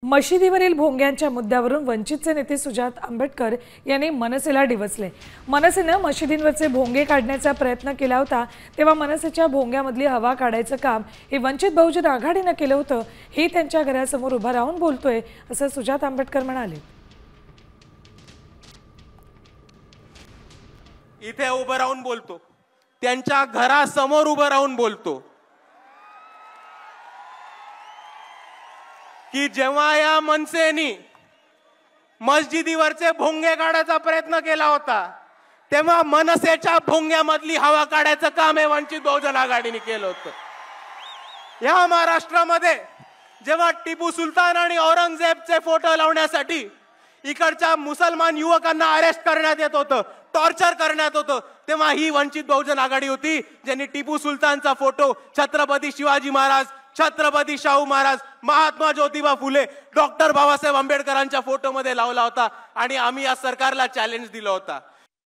मशिदीवरील भोंग्यांच्या मुद्द्यावरून वंचितचे नेते सुजात आंबेडकर यांनी मनसेला डिवचले। मनसेनं मशिदींवरचे भोंगे काढण्याचा प्रयत्न केला होता, तेव्हा मनसेच्या भोंग्यामधली हवा काढायचं काम हे वंचित बहुजन आघाडीनं केलं होतं। हे त्यांच्या घरासमोर उभा राहून बोलतोय असं सुजात आंबेडकर म्हणाले। इथे उभं राहून बोलतो, त्यांच्या घरासमोर उभं राहून बोलतो की जेव्हा या मनसेनी मस्जिदीवरचे भोंगे काढायचा प्रयत्न केला होता, तेव्हा मनसेच्या भोंग्यामधली हवा काढायचं काम हे वंचित बहुजन आघाडीने केलं होतं। या महाराष्ट्रामध्ये जेव्हा टिपू सुलतान आणि औरंगजेबचे फोटो लावण्यासाठी इकडच्या मुसलमान युवकांना अरेस्ट करण्यात येत होतं, टॉर्चर करण्यात होतं, तेव्हा ही वंचित बहुजन आघाडी होती ज्यांनी टिपू सुलतानचा फोटो छत्रपती शिवाजी महाराज, छत्रपती शाहू महाराज, महात्मा ज्योतिबा फुले, डॉक्टर बाबासाहेब आंबेडकरांच्या फोटोमध्ये लावला होता। आणि आम्ही या सरकारला चॅलेंज दिला होता